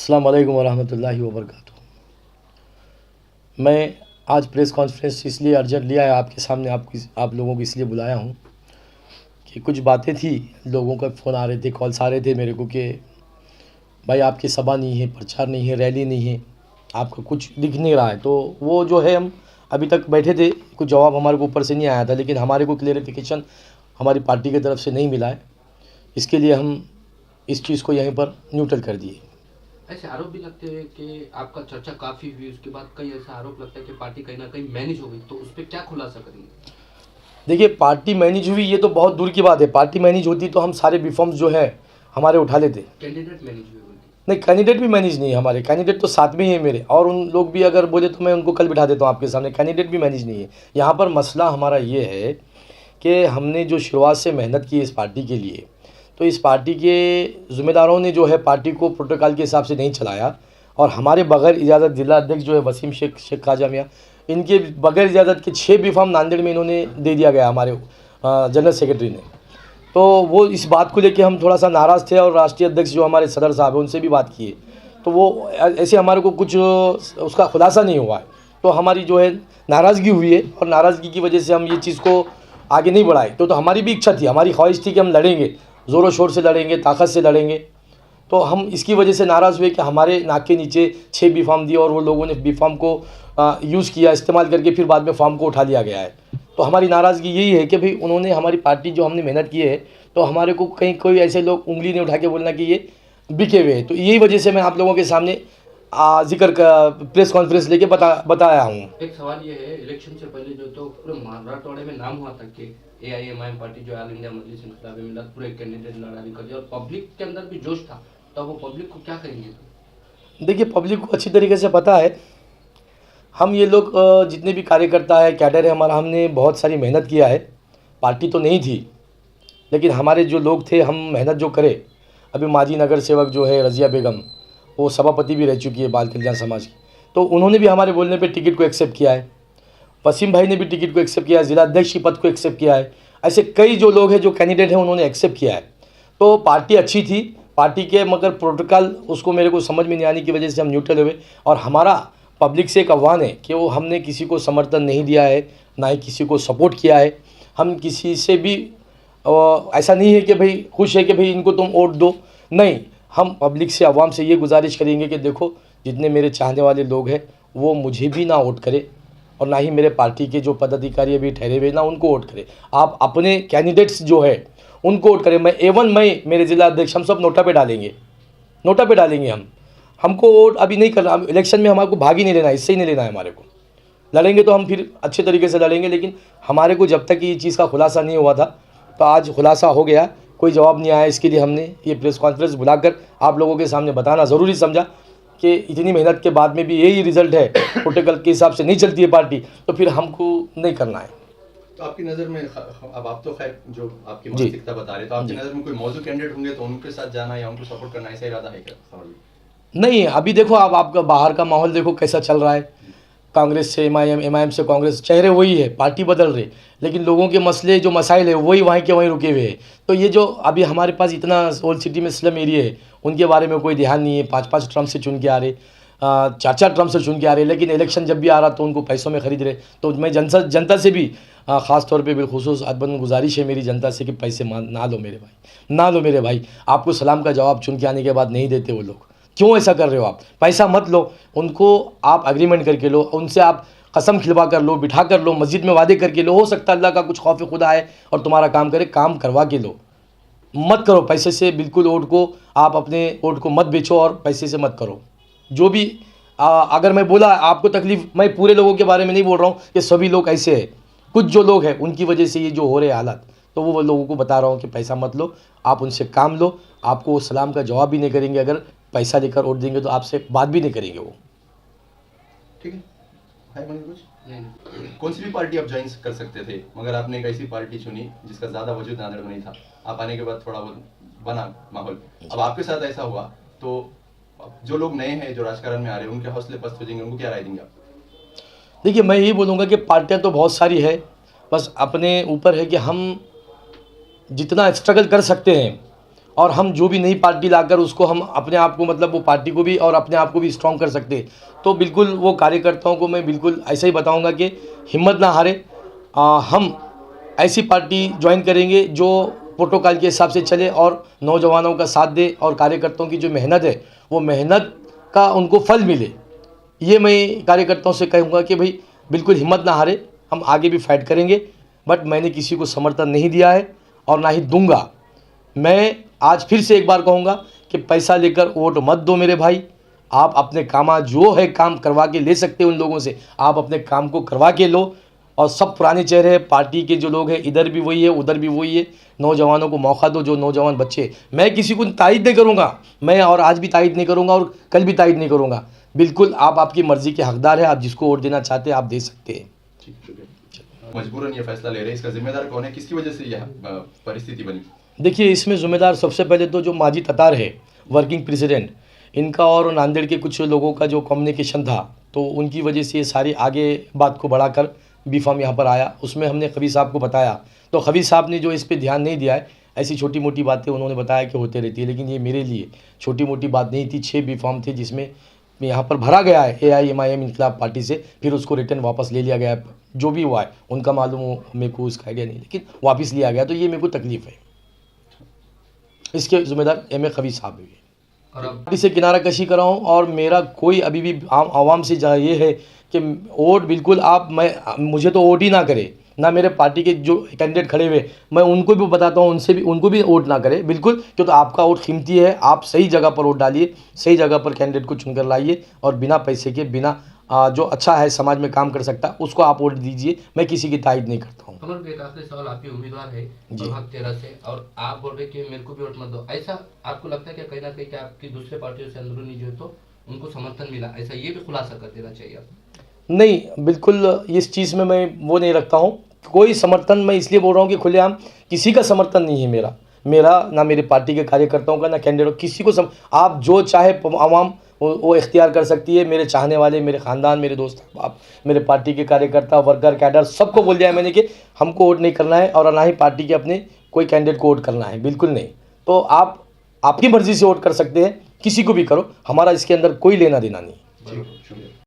अस्सलाम वालेकुम वरहमतुल्लाहि वबरकातुहू। मैं आज प्रेस कॉन्फ्रेंस इसलिए अर्जेंट लिया है आपके सामने, आप लोगों को इसलिए बुलाया हूँ कि कुछ बातें थी, लोगों का फ़ोन आ रहे थे, कॉल्स आ रहे थे मेरे को कि भाई आपकी सभा नहीं है, प्रचार नहीं है, रैली नहीं है, आपका कुछ दिख नहीं रहा है। तो वो जो है, हम अभी तक बैठे थे, कुछ जवाब हमारे को ऊपर से नहीं आया था, लेकिन हमारे को क्लियरिफिकेशन हमारी पार्टी की तरफ से नहीं मिला है। इसके लिए हम इस चीज़ को यहीं पर न्यूट्रल कर दिए। ऐसे आरोप भी लगते हैं कि आपका चर्चा काफ़ी हुई, उसके बाद कई ऐसा आरोप लगता है कि पार्टी कहीं ना कहीं मैनेज हो गई, तो उस पर क्या खुलासा करेंगे? देखिए, पार्टी मैनेज हुई ये तो बहुत दूर की बात है। पार्टी मैनेज होती तो हम सारे रिफॉर्म्स जो है हमारे उठा लेते। कैंडिडेट मैनेज हुए बोलते? नहीं, कैंडिडेट भी मैनेज नहीं है हमारे। कैंडिडेट तो साथ में ही है मेरे, और उन लोग भी अगर बोले तो मैं उनको कल बिठा देता हूँ आपके सामने। कैंडिडेट भी मैनेज नहीं है। यहाँ पर मसला हमारा ये है कि हमने जो शुरुआत से मेहनत की इस पार्टी के लिए, तो इस पार्टी के ज़िम्मेदारों ने जो है पार्टी को प्रोटोकॉल के हिसाब से नहीं चलाया, और हमारे बगैर इजाज़त जिला अध्यक्ष जो है वसीम शेख ख्वाजा मियाँ, इनके बगैर इजाज़त के 6 बीफार्म नांदेड़ में इन्होंने दे दिया गया हमारे जनरल सेक्रेटरी ने। तो वो इस बात को लेके हम थोड़ा सा नाराज़ थे, और राष्ट्रीय अध्यक्ष जो हमारे सदर साहब हैं उनसे भी बात किए, तो वो ऐसे हमारे को कुछ उसका खुलासा नहीं हुआ है। तो हमारी जो है नाराज़गी हुई है, और नाराज़गी की वजह से हम ये चीज़ को आगे नहीं बढ़ाए। तो हमारी भी इच्छा थी, हमारी ख्वाहिश थी कि हम लड़ेंगे, ज़ोरों शोर से लड़ेंगे, ताकत से लड़ेंगे। तो हम इसकी वजह से नाराज़ हुए कि हमारे नाक के नीचे 6 बी फार्म दिए, और वो लोगों ने बी फार्म को यूज़ किया, इस्तेमाल करके फिर बाद में फार्म को उठा लिया गया है। तो हमारी नाराज़गी यही है कि भाई उन्होंने हमारी पार्टी जो हमने मेहनत की है, तो हमारे को कहीं कोई ऐसे लोग उंगली नहीं उठा के बोलना कि ये बिके हुए हैं। तो यही वजह से मैं आप लोगों के सामने जिक्र का प्रेस कॉन्फ्रेंस लेके बताया हूँ। एक सवाल ये है, इलेक्शन से पहले जो तो पूरे मराठवाड़े में नाम हुआ था कि AIMIM पार्टी जो ऑल इंडिया मजलिस इंक़िलाब मिल्लत पूरे कैंडिडेट लड़ा रही कर, और पब्लिक के अंदर भी जोश था, तो वो पब्लिक को क्या करेंगे? देखिए, पब्लिक को अच्छी तरीके से पता है, हम ये लोग जितने भी कार्यकर्ता है, कैडर है हमारा, हमने बहुत सारी मेहनत किया है। पार्टी तो नहीं थी, लेकिन हमारे जो लोग थे, हम मेहनत जो करे। अभी माजी नगर सेवक जो है रज़िया बेगम, वो सभापति भी रह चुकी है बाल कल्याण समाज की, तो उन्होंने भी हमारे बोलने पे टिकट को एक्सेप्ट किया है। वसीम भाई ने भी टिकट को एक्सेप्ट किया है, जिला अध्यक्ष की पद को एक्सेप्ट किया है। ऐसे कई जो लोग हैं, जो कैंडिडेट हैं, उन्होंने एक्सेप्ट किया है। तो पार्टी अच्छी थी, पार्टी के मगर प्रोटोकॉल उसको मेरे को समझ में नहीं आने की वजह से हम न्यूट्रल हुए। और हमारा पब्लिक से एक आह्वान है कि वो हमने किसी को समर्थन नहीं दिया है, ना ही किसी को सपोर्ट किया है। हम किसी से भी ऐसा नहीं है कि भाई खुश है कि भाई इनको तुम वोट दो, नहीं। हम पब्लिक से, आवाम से ये गुजारिश करेंगे कि देखो, जितने मेरे चाहने वाले लोग हैं वो मुझे भी ना वोट करें, और ना ही मेरे पार्टी के जो पदाधिकारी अभी ठहरे हुए ना उनको वोट करें। आप अपने कैंडिडेट्स जो है उनको वोट करें। मैं मेरे जिला अध्यक्ष, हम सब नोटा पे डालेंगे, नोटा पे डालेंगे। हमको वोट अभी नहीं करना, इलेक्शन में हमारे को भाग ही नहीं लेना है, इससे ही नहीं लेना है हमारे को। लड़ेंगे तो हम फिर अच्छे तरीके से लड़ेंगे, लेकिन हमारे को जब तक ये चीज़ का खुलासा नहीं हुआ था, तो आज खुलासा हो गया, कोई जवाब नहीं आया। इसके लिए हमने ये प्रेस कॉन्फ्रेंस बुलाकर आप लोगों के सामने बताना ज़रूरी समझा कि इतनी मेहनत के बाद में भी यही रिजल्ट है, प्रोटोकॉल के हिसाब से नहीं चलती है पार्टी, तो फिर हमको नहीं करना है। तो आपकी नज़र में, अब आप तो खैर जो आपकी मानसिकता बता रहे, तो आपकी नज़र में कोई मौजूद कैंडिडेट होंगे तो उनके साथ जाना या उनको सपोर्ट करना, ऐसा इरादा है क्या? नहीं, अभी देखो, आप आपका बाहर का माहौल देखो कैसा चल रहा है। कांग्रेस से MIM से कांग्रेस, चेहरे वही है, पार्टी बदल रहे, लेकिन लोगों के मसले जो मसाइल है वही वहीं के वहीं रुके हुए हैं। तो ये जो अभी हमारे पास इतना ओल्ड सिटी में स्लम एरिया है, उनके बारे में कोई ध्यान नहीं है। 5-5 टर्म से चुन के आ रहे, 4-4 टर्म से चुन के आ रहे, लेकिन इलेक्शन जब भी आ रहा तो उनको पैसों में ख़रीद रहे। तो मैं जनता से भी ख़ास तौर पे बिलखुसूस अदबन गुजारिश है मेरी जनता से कि पैसे ना लो मेरे भाई, ना लो मेरे भाई। आपको सलाम का जवाब चुन के आने के बाद नहीं देते वो लोग, क्यों ऐसा कर रहे हो आप? पैसा मत लो, उनको आप एग्रीमेंट करके लो, उनसे आप कसम खिलवा कर लो, बिठा कर लो, मस्जिद में वादे करके लो। हो सकता है अल्लाह का कुछ खौफ खुदा है और तुम्हारा काम करे, काम करवा के लो। मत करो पैसे से, बिल्कुल वोट को आप अपने वोट को मत बेचो और पैसे से मत करो। जो भी अगर मैं बोला आपको तकलीफ़, मैं पूरे लोगों के बारे में नहीं बोल रहा हूँ कि सभी लोग ऐसे हैं, कुछ जो लोग हैं उनकी वजह से ये जो हो रहे हालात, तो वो लोगों को बता रहा हूँ कि पैसा मत लो, आप उनसे काम लो। आपको वो सलाम का जवाब भी नहीं करेंगे, अगर पैसा लेकर वोट देंगे तो आपसे बात भी नहीं करेंगे वो। ठीक है, कुछ नहीं। कौन सी भी पार्टी आप ज्वाइन कर सकते थे, मगर आपने एक ऐसी पार्टी चुनी जिसका ज़्यादा वजूद नांदेड़ में नहीं था। आप आने के बाद थोड़ा बहुत बना माहौल, अब आपके साथ ऐसा हुआ, तो जो लोग नए हैं, जो राजकारण में आ रहे हैं, उनके हौसले पस्त हो जाएंगे, उनको क्या राय देंगे आप? देखिए, मैं यही बोलूँगा कि पार्टियाँ तो बहुत सारी है, बस अपने ऊपर है कि हम जितना स्ट्रगल कर सकते हैं और हम जो भी नई पार्टी लाकर उसको हम अपने आप को मतलब वो पार्टी को भी और अपने आप को भी स्ट्रॉन्ग कर सकते, तो बिल्कुल वो कार्यकर्ताओं को मैं बिल्कुल ऐसा ही बताऊंगा कि हिम्मत ना हारे। हम ऐसी पार्टी ज्वाइन करेंगे जो प्रोटोकॉल के हिसाब से चले और नौजवानों का साथ दे और कार्यकर्ताओं की जो मेहनत है वो मेहनत का उनको फल मिले। ये मैं कार्यकर्ताओं से कहूँगा कि भाई बिल्कुल हिम्मत ना हारे, हम आगे भी फाइट करेंगे। बट मैंने किसी को समर्थन नहीं दिया है और ना ही दूंगा। मैं आज फिर से एक बार कहूँगा कि पैसा लेकर वोट मत दो मेरे भाई। आप अपने काम जो है काम करवा के ले सकते हो, उन लोगों से आप अपने काम को करवा के लो। और सब पुराने चेहरे पार्टी के जो लोग हैं, इधर भी वही है उधर भी वही है। नौजवानों को मौका दो, जो नौजवान बच्चे, मैं किसी को तायद नहीं करूँगा, मैं और आज भी तायद नहीं करूँगा और कल भी तायद नहीं करूँगा। बिल्कुल आप आपकी मर्जी के हकदार है, आप जिसको वोट देना चाहते हैं आप दे सकते हैं। ठीक, शुक्रिया। मजबूरन ये फैसला ले रहे हैं, इसका जिम्मेदार कौन है, किसकी वजह से यह परिस्थिति बनी? देखिए, इसमें ज़िम्मेदार सबसे पहले तो जो माजी ततार है, वर्किंग प्रेसिडेंट, इनका और नांदेड़ के कुछ लोगों का जो कम्युनिकेशन था, तो उनकी वजह से ये सारी आगे बात को बढ़ाकर बी फार्म यहाँ पर आया। उसमें हमने खबीर साहब को बताया, तो खबीर साहब ने जो इस पे ध्यान नहीं दिया है, ऐसी छोटी मोटी बातें उन्होंने बताया कि होते रहती है, लेकिन ये मेरे लिए छोटी मोटी बात नहीं थी। 6 बी फार्म थे जिसमें यहाँ पर भरा गया है AIMIM इनकलाब पार्टी से, फिर उसको रिटर्न वापस ले लिया गया है। जो भी हुआ है उनका मालूम हो, मेरे को उसका आइडिया नहीं, लेकिन वापस लिया गया, तो ये मेरे को तकलीफ़ है। इसके ज़िम्मेदार MA खबीर साहब भी है। और अब पार्टी से किनारा कशी कर रहा हूँ और मेरा कोई अभी भी आवाम से ये है कि वोट बिल्कुल आप मुझे तो वोट ही ना करे, ना मेरे पार्टी के जो कैंडिडेट खड़े हुए मैं उनको भी बताता हूँ, उनको भी वोट ना करे बिल्कुल, क्योंकि तो आपका वोट कीमती है। आप सही जगह पर वोट डालिए, सही जगह पर कैंडिडेट को चुनकर लाइए और बिना पैसे के, बिना जो अच्छा है समाज में काम कर सकता उसको आप वोट दीजिए। मैं किसी की तायद नहीं करता हूँ। कमल भाई, एक आखिरी सवाल, आपके उम्मीदवार है जी। प्रभाग 13 से और आप बोल रहे कि मेरे को भी वोट मत दो, ऐसा आपको लगता है कि कहीं ना कहीं क्या आपकी दूसरे पार्टियों से अंदरूनी जो है तो उनको समर्थन मिला, ऐसा ये भी खुलासा कर देना चाहिए आपको? नहीं, बिल्कुल इस चीज़ में मैं वो नहीं रखता हूँ। कोई समर्थन मैं इसलिए बोल रहा हूँ कि खुलेआम किसी का समर्थन नहीं है मेरा ना मेरे पार्टी के कार्यकर्ताओं का, ना कैंडिडेट, किसी को आप जो चाहे आवाम वो इख्तियार कर सकती है। मेरे चाहने वाले, मेरे ख़ानदान, मेरे दोस्त, आप मेरे पार्टी के कार्यकर्ता, वर्कर, कैडर, सबको बोल दिया है मैंने कि हमको वोट नहीं करना है और ना ही पार्टी के अपने कोई कैंडिडेट को वोट करना है, बिल्कुल नहीं। तो आप आपकी मर्ज़ी से वोट कर सकते हैं, किसी को भी करो, हमारा इसके अंदर कोई लेना देना नहीं। शुक्रिया।